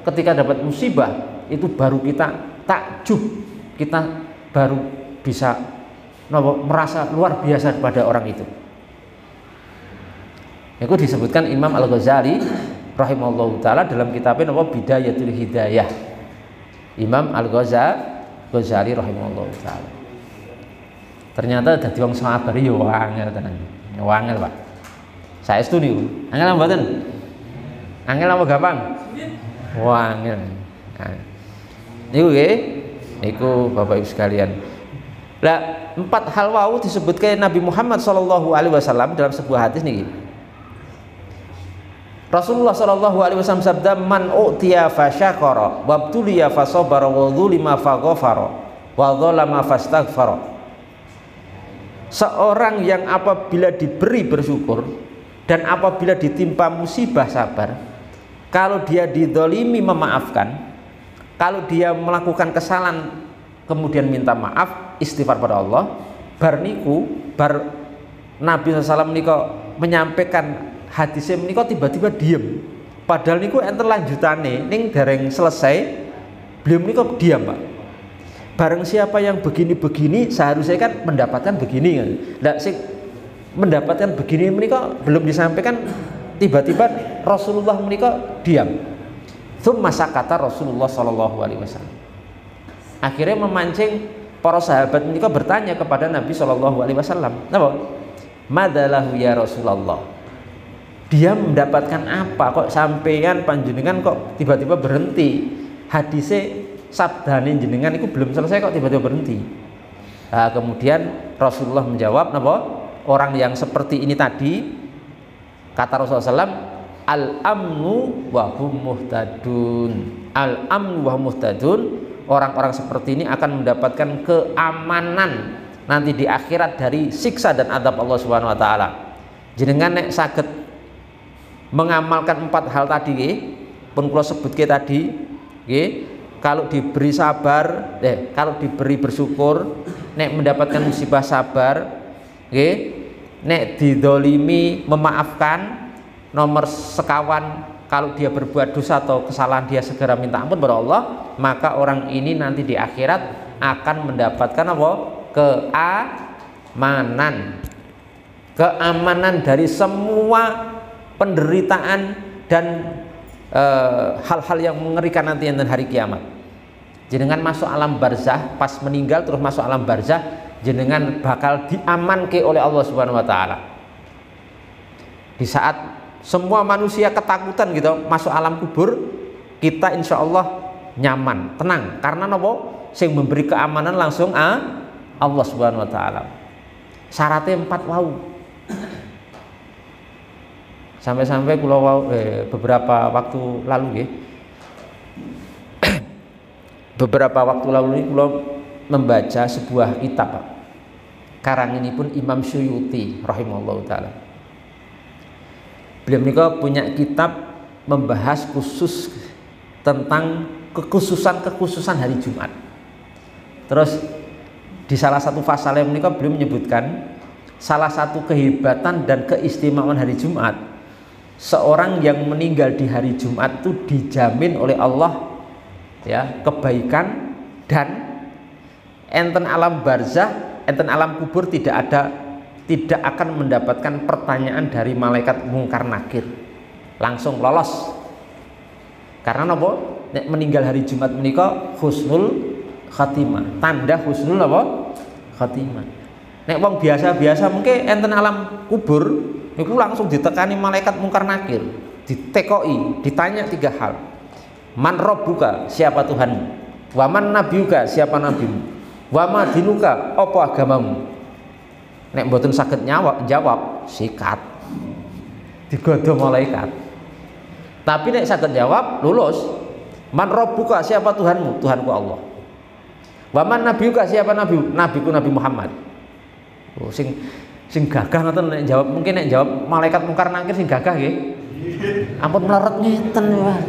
ketika dapat musibah, itu baru kita takjub, kita baru bisa nopo merasa luar biasa pada orang itu. Itu disebutkan Imam Al-Ghazali rahimahullah taala dalam kitabnya napa Bidayatul Hidayah. Imam Al-Ghazali rahimahullah taala. Ternyata dadi wong sabar yo angel tenan. Angel, Pak. Saestu niku. Angel mboten? Angel apa gampang? Angel. Nah, niku nggih. Niku Bapak Ibu sekalian. Lah 4 hal wau disebutkan Nabi Muhammad SAW dalam sebuah hadis niki. Rasulullah SAW sabda, man u'tiya fasyakara wabtuliya fasabara wa dzulima faghafara wa dzalama fastaghfara. Seorang yang apabila diberi bersyukur dan apabila ditimpa musibah sabar, kalau dia didolimi memaafkan, kalau dia melakukan kesalahan kemudian minta maaf, istighfar pada Allah, bar Nabi SAW niku menyampaikan hadisnya menika tiba-tiba diem, padahal niku enten lanjutane ning dereng selesai, beliau menika diam, Pak. Bareng siapa yang begini-begini seharusnya kan mendapatkan begini kan. Nah, sing mendapatkan begini menika belum disampaikan, tiba-tiba Rasulullah menika diam. Tsumma sakata Rasulullah SAW. Akhirnya memancing para sahabat menika bertanya kepada Nabi SAW. Napa? Madalahu ya Rasulullah. Dia mendapatkan apa kok sampeyan panjenengan kok tiba-tiba berhenti? Hadisnya sabdane jenengan itu belum selesai kok tiba-tiba berhenti. Nah, kemudian Rasulullah menjawab, napa? Orang yang seperti ini tadi, kata Rasulullah SAW, al-amnu wa hum muhtadun. Al-amnu wa hum muhtadun. Orang-orang seperti ini akan mendapatkan keamanan nanti di akhirat dari siksa dan adab Allah Subhanahu wa taala. Jenengan nek saged mengamalkan 4 hal tadi nggih, pun kula sebutke tadi nggih, kalau diberi sabar, kalau diberi bersyukur, nek mendapatkan musibah sabar nggih, nek didolimi memaafkan, nomor sekawan kalau dia berbuat dosa atau kesalahan dia segera minta ampun kepada Allah, maka orang ini nanti di akhirat akan mendapatkan apa? Keamanan dari semua penderitaan dan hal-hal yang mengerikan nanti dan hari kiamat. Jenengan masuk alam barzah, pas meninggal terus masuk alam barzah, jenengan bakal diamanke oleh Allah Subhanahu wa taala. Di saat semua manusia ketakutan gitu masuk alam kubur, kita insya Allah nyaman, tenang, karena napa? Sing memberi keamanan langsung Allah Subhanahu wa taala. Syaratnya 4 wau. Sampai-sampai kula beberapa waktu lalu nggih. Beberapa waktu lalu ini kula membaca sebuah kitab, Pak. Karanganipun Imam Suyuti rahimahullahu taala. Beliau menika punya kitab membahas khusus tentang kekhususan hari Jumat. Terus di salah satu pasalnya menika beliau menyebutkan salah satu kehebatan dan keistimewaan hari Jumat, seorang yang meninggal di hari Jumat itu dijamin oleh Allah ya kebaikan, dan enten alam barzah, enten alam kubur tidak akan mendapatkan pertanyaan dari malaikat mungkar nakir, langsung lolos. Karena napa? Nek meninggal hari Jumat menika husnul khatimah, tanda husnul apa? Khatimah. Nek wong biasa-biasa mungkin enten alam kubur niku langsung ditekani malaikat mungkar nakir, ditekoi, ditanya 3 hal. Man rabbuka, siapa Tuhanmu? Wa man nabiyuka, siapa nabimu? Wa ma dinuka, apa agamamu? Nek mboten saged jawab, sikat. Digodho malaikat. Tapi nek saged jawab, lulus. Man rabbuka, siapa Tuhanmu? Tuhanku Allah. Wa man nabiyuka, siapa nabimu? Nabiku Nabi Muhammad. Oh, sing gagah ngoten nek jawab, mungkin nek jawab malaikat mungkar nakir sing gagah nggih. Ampun mleret ngeten wae.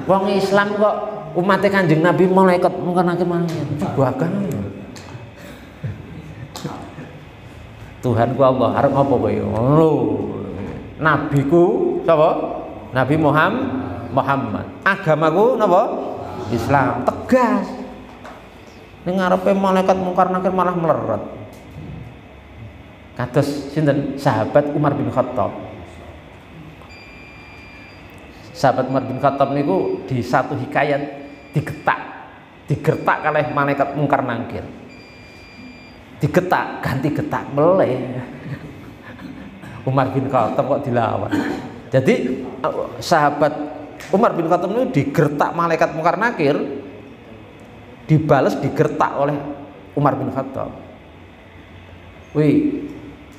Wong Islam kok umatnya Kanjeng Nabi malaikat mungkar nakir mangke. Gagah. Tuhanku Allah, arep apa kowe? Lho. Nabiku sapa? Nabi Muhammad. Agamaku napa? Islam. Tegas. Ning ngarepe malaikat mungkar nakir malah mleret. Kados sinten? Sahabat Umar bin Khattab. Sahabat Umar bin Khattab niku di satu hikayat digertak kalih malaikat mungkar nakir. Digetak, ganti getak meleh. Umar bin Khattab kok dilawan. Jadi sahabat Umar bin Khattab itu digertak malaikat mungkar nakir, dibales digertak oleh Umar bin Khattab. Wih,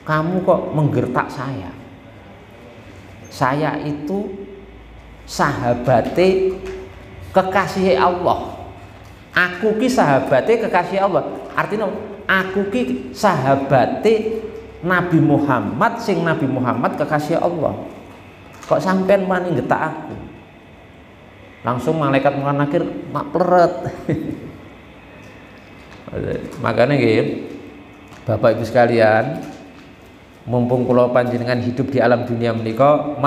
kamu kok menggertak saya? Saya itu sahabate kekasih Allah. Aku ki sahabate kekasih Allah. Artinya aku ki sahabate Nabi Muhammad, sing Nabi Muhammad kekasih Allah. Kok sampean wani getak aku? Langsung malaikat mungkar nakir mak pleret. Makanya nggih, Bapak Ibu sekalian, mumpung kula panjenengan hidup di alam dunia menika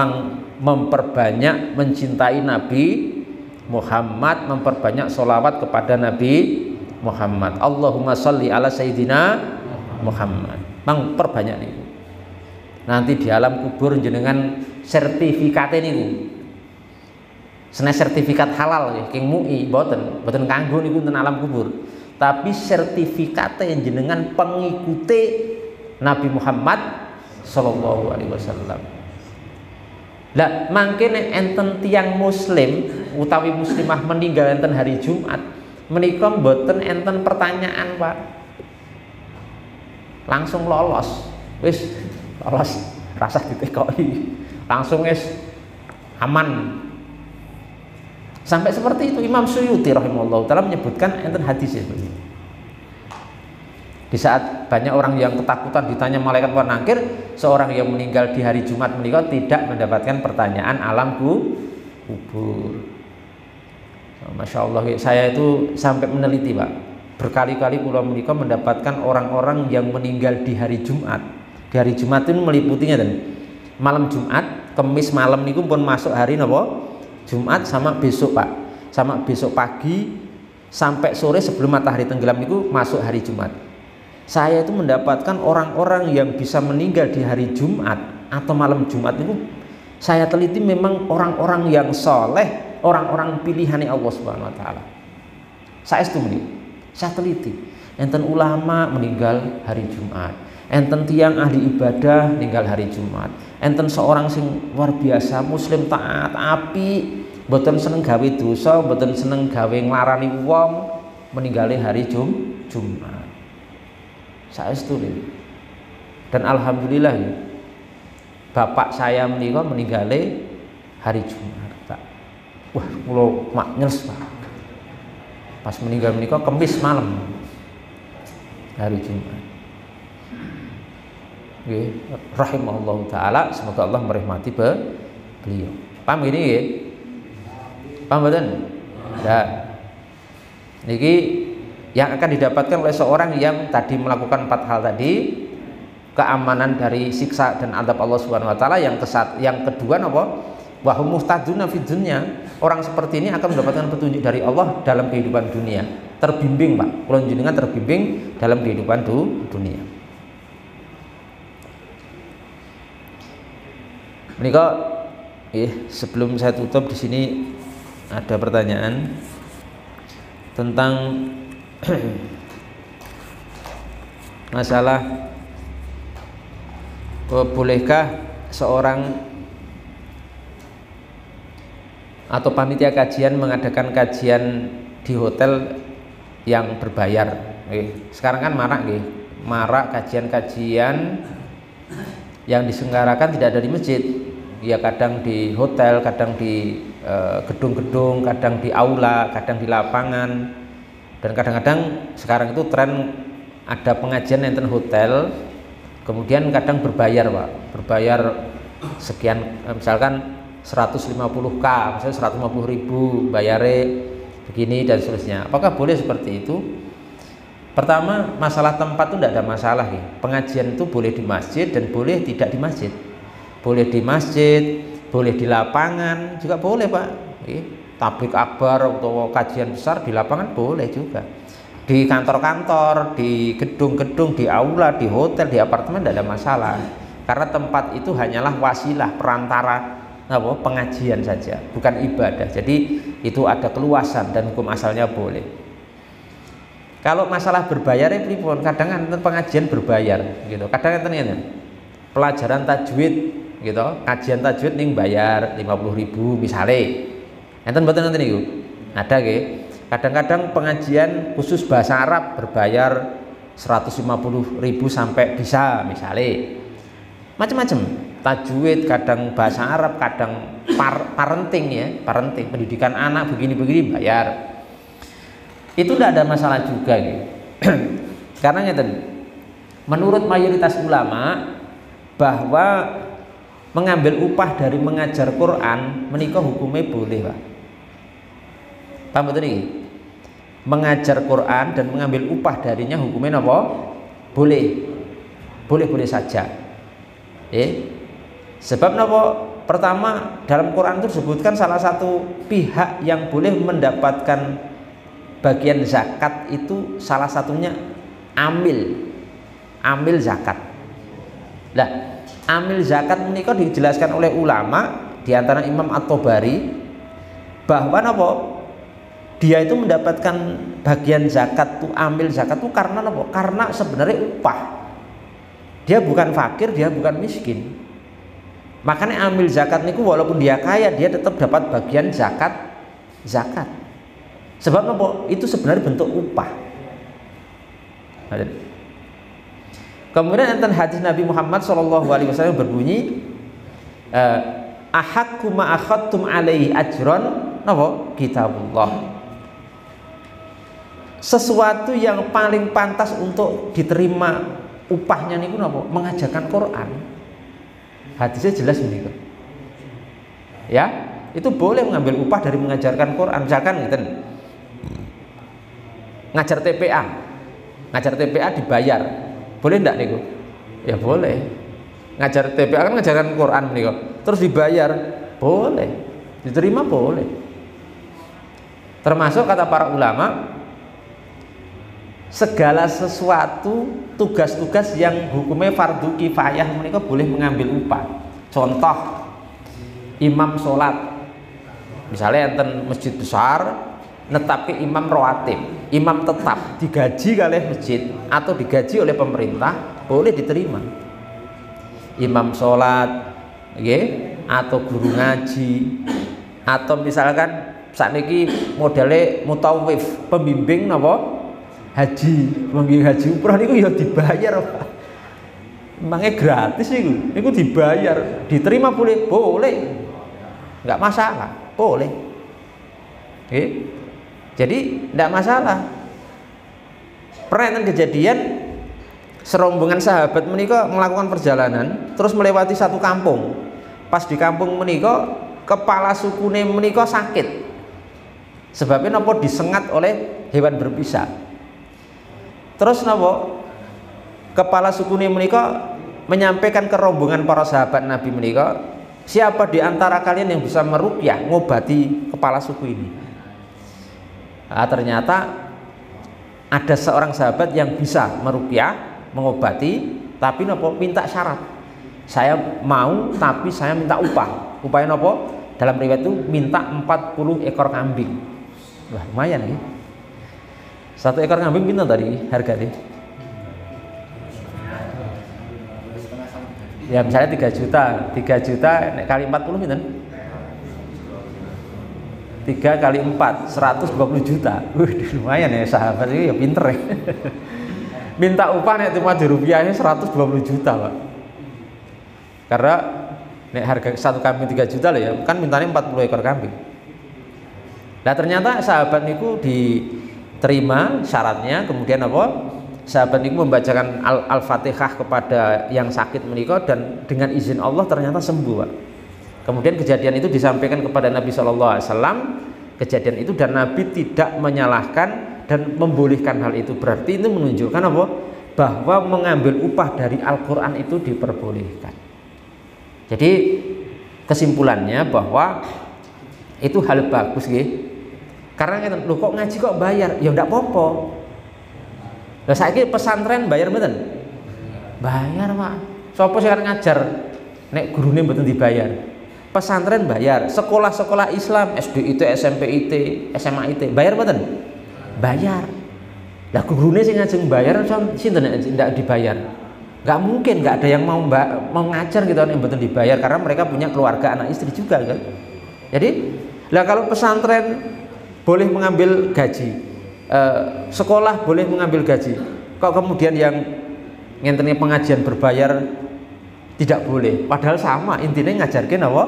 memperbanyak mencintai Nabi Muhammad, memperbanyak sholawat kepada Nabi Muhammad. Allahumma sholli ala Sayyidina Muhammad. Mang perbanyak niku. Nanti di alam kubur jenengan sertifikat niku. Senes sertifikat halal ya, king MUI boten kanggo niku ten alam kubur. Tapi sertifikat yang jenengan pengikuti Nabi Muhammad sallallahu alaihi wasallam. Lah mangke nek enten tiyang muslim utawi muslimah meninggal enten hari Jumat, menika mboten enten pertanyaan, Pak. Langsung lolos. Wis lolos, rasah ditekoki. Langsung wis aman. Sampai seperti itu Imam Suyuti rahimahullah taala menyebutkan enten hadis itu. Di saat banyak orang yang ketakutan ditanya malaikat mungkar nakir, seorang yang meninggal di hari Jumat menikah tidak mendapatkan pertanyaan alam kubur. Masya Allah, saya itu sampai meneliti, Pak. Berkali-kali pulau menikah mendapatkan orang-orang yang meninggal di hari Jumat. Di hari Jumat itu meliputinya dan malam Jumat, Kemis malam niku pun masuk hari napa? Jumat sama besok, Pak. Sama besok pagi sampai sore sebelum matahari tenggelam niku masuk hari Jumat. Saya itu mendapatkan orang-orang yang bisa meninggal di hari Jumat atau malam Jumat itu saya teliti memang orang-orang yang soleh, orang-orang pilihan Allah Subhanahu Wa Taala. Saya teliti. Enten ulama meninggal hari Jumat, enten tiang ahli ibadah meninggal hari Jumat, enten seorang sing luar biasa muslim taat api, boten seneng gawe dosa, boten seneng gawe nglarani wong, meninggal hari Jumat. Saya setuju. Dan alhamdulillah ya, bapak saya meninggalnya hari Jumat, Pak. Wah, kula maknyes, Pak. Pas meninggal menika Kamis malam. Hari Jumat. Nggih, rahimahullahu taala, semoga Allah merahmati beliau. Paham gini nggih? Paham mboten? Ya. Niki yang akan didapatkan oleh seorang yang tadi melakukan 4 hal tadi, keamanan dari siksa dan azab Allah Subhanahu wa taala. Yang kedua napa? Wa hum muhtaduna fid dunya. Orang seperti ini akan mendapatkan petunjuk dari Allah dalam kehidupan dunia. Terbimbing, Pak. Kula jenengan terbimbing dalam kehidupan dunia. Menika sebelum saya tutup di sini ada pertanyaan tentang masalah bolehkah seorang atau panitia kajian mengadakan kajian di hotel yang berbayar. Sekarang kan marak kajian-kajian yang diselenggarakan tidak ada di masjid, ya kadang di hotel, kadang di gedung-gedung, kadang di aula, kadang di lapangan, dan kadang-kadang sekarang itu tren ada pengajian enten hotel, kemudian kadang berbayar, Pak, berbayar sekian, misalkan 150k, misalnya 150.000 bayare begini dan seterusnya. Apakah boleh seperti itu? Pertama, masalah tempat itu tidak ada masalah ya. Pengajian itu boleh di masjid dan boleh tidak di masjid. Boleh di masjid, boleh di lapangan juga boleh, Pak. Tablik akbar atau kajian besar di lapangan boleh juga. Di kantor-kantor, di gedung-gedung, di aula, di hotel, di apartemen tidak ada masalah. Karena tempat itu hanyalah wasilah, perantara pengajian saja, bukan ibadah. Jadi itu ada keluasan dan hukum asalnya boleh. Kalau masalah berbayar pripun? Kadang pengajian berbayar gitu. Kadang enten pelajaran tajwid gitu, kajian tajwid ning bayar 50.000 misale. Enten mboten enten niku? Ada nggih. Kadang-kadang pengajian khusus bahasa Arab berbayar 150.000 sampai bisa misale. Macam-macam. Tajwid, kadang bahasa Arab, kadang parenting ya, parenting, pendidikan anak begini-begini bayar. Itu tidak ada masalah juga gitu. Karena menurut mayoritas ulama bahwa mengambil upah dari mengajar Quran menikah hukumnya boleh, Pak. Paham betul ini? Mengajar Quran dan mengambil upah darinya hukumnya apa? Boleh. Boleh-boleh saja. Sebab napa? Pertama, dalam Quran itu disebutkan salah satu pihak yang boleh mendapatkan bagian zakat itu salah satunya amil zakat. Nah, amil zakat menika dijelaskan oleh ulama di antara Imam At-Tabari bahwa napa? Dia itu mendapatkan bagian zakat tuh, amil zakat tuh karena napa? Karena sebenarnya upah. Dia bukan fakir, dia bukan miskin. Makanya amil zakat niku walaupun dia kaya, dia tetap dapat bagian zakat. Sebab apa? Itu sebenarnya bentuk upah. Kemudian enten hadis Nabi Muhammad SAW berbunyi, ahakku ma akhadtum alaihi ajron, napa? Kitabullah. Sesuatu yang paling pantas untuk diterima upahnya niku napa? Mengajarkan Quran. Hadisnya jelas ini, ya, itu boleh mengambil upah dari mengajarkan Quran. Misalkan ngajar TPA dibayar, boleh enggak niku? Ya boleh. Ngajar TPA kan ngajarkan Quran niku, terus dibayar, boleh, diterima boleh. Termasuk kata para ulama, segala sesuatu tugas-tugas yang hukumnya fardu kifayah mereka boleh mengambil upah. Contoh, imam sholat, misalnya enten masjid besar netapke imam rawatib, imam tetap digaji oleh masjid atau digaji oleh pemerintah, boleh diterima. Imam sholat, atau guru ngaji, atau misalkan sakniki modele mutawif, pembimbing napa? Haji, pembimbing haji umroh niku ya dibayar, Pak. Emangnya gratis itu dibayar, diterima boleh, nggak masalah, boleh. Oke. Jadi nggak masalah. Pernah kejadian serombongan sahabat menika melakukan perjalanan, terus melewati satu kampung. Pas di kampung menika kepala sukune menika sakit. Sebabnya napa disengat oleh hewan berbisa. Terus napa kepala sukune menika menyampaikan ke rombongan para sahabat Nabi menika, siapa di antara kalian yang bisa meruqyah ngobati kepala suku ini? Nah, ternyata ada seorang sahabat yang bisa meruqyah, mengobati, tapi napa minta syarat. Saya mau tapi saya minta upah. Upahnya napa? Dalam riwayat itu minta 40 ekor kambing. Wah, lumayan ya. Satu ekor kambing pinten tadi harganya? Ya misalnya 3 juta nek kali 40 pinten? 3 kali 4 120 juta. Lumayan ya sahabat itu ya pinter ya. Minta upah nek cuma di rupiahnya 120 juta, Pak. Karena nek harga satu kambing 3 juta lah ya, kan mintanya 40 ekor kambing. Nah ternyata sahabat niku diterima syaratnya, kemudian apa? Sahabat itu membacakan Al-Fatihah kepada yang sakit menika dan dengan izin Allah ternyata sembuh, Pak. Kemudian kejadian itu disampaikan kepada Nabi SAW, kejadian itu, dan Nabi tidak menyalahkan dan membolehkan hal itu. Berarti itu menunjukkan apa? Bahwa mengambil upah dari Al-Quran itu diperbolehkan. Jadi kesimpulannya bahwa itu hal bagus, gitu. Karena lu kok ngaji kok bayar? Ya enggak apa-apa. Lah saiki pesantren bayar mboten? Bayar, Pak. Sopo sing arep ngajar nek gurune mboten dibayar? Pesantren bayar, sekolah-sekolah Islam, SDIT, SMPIT, SMAIT, bayar mboten? Bayar. Lah gurune sing ngajeng bayar sinten nek ndak dibayar? Enggak mungkin, enggak ada yang mau ngajar gitu nek mboten dibayar, karena mereka punya keluarga, anak istri juga kan. Jadi, lah kalau pesantren boleh mengambil gaji, sekolah boleh mengambil gaji, kok kemudian yang ngenteni pengajian berbayar tidak boleh? Padahal sama, intinya ngajarkan apa?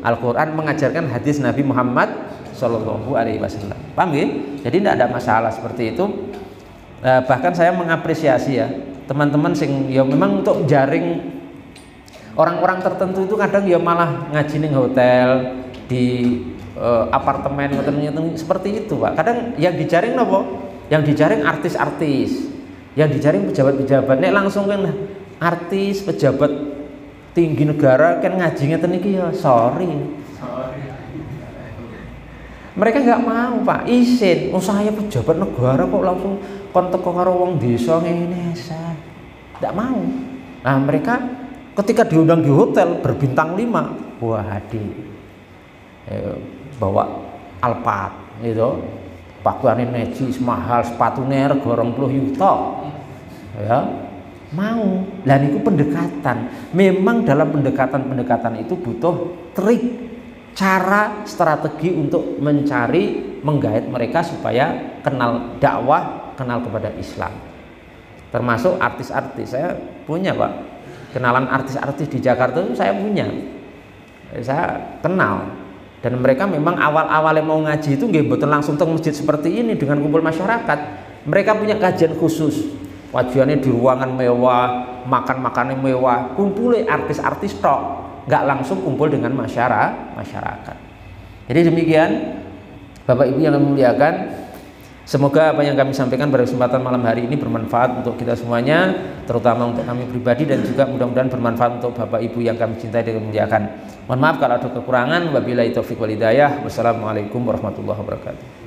Al-Quran, mengajarkan hadis Nabi Muhammad Shallallahu Alaihi Wasallam. Paham ya? Jadi tidak ada masalah seperti itu. Bahkan saya mengapresiasi ya teman-teman sing ya memang untuk jaring orang-orang tertentu itu kadang ya malah ngaji ning hotel, di apartemen seperti itu, Pak. Kadang yang dijaring apa? Yang dijaring artis-artis, yang dijaring pejabat-pejabat. Nek langsung kan artis, pejabat tinggi negara kan ngaji ngeten iki ya sorry. Mereka nggak mau, Pak. Isin, saya pejabat negara kok langsung kon teko karo wong desa ngene saya. Nggak mau. Nah, mereka ketika diundang di hotel berbintang 5, wah hadir. Bawa Alphard gitu, pakaiannya najis mahal, sepatunya rega 20 juta ya, mau. Lah niku pendekatan. Memang dalam pendekatan itu butuh trik, cara, strategi untuk mencari, menggait mereka supaya kenal dakwah, kenal kepada Islam. Termasuk artis-artis. Saya punya, Pak, kenalan artis-artis di Jakarta itu saya punya, saya kenal. Dan mereka memang awal-awalnya mau ngaji itu nggih mboten langsung teng masjid seperti ini dengan kumpul masyarakat. Mereka punya kajian khusus. Kajiannya di ruangan mewah, makan-makannya mewah, kumpulnya artis-artis tok, nggak langsung kumpul dengan masyarakat. Jadi demikian, Bapak Ibu yang kami muliakan, semoga apa yang kami sampaikan pada kesempatan malam hari ini bermanfaat untuk kita semuanya, terutama untuk kami pribadi, dan juga mudah-mudahan bermanfaat untuk Bapak Ibu yang kami cintai dan muliakan. Mohon maaf kalau ada kekurangan. Wabillahi taufiq wal hidayah. Wassalamualaikum warahmatullahi wabarakatuh.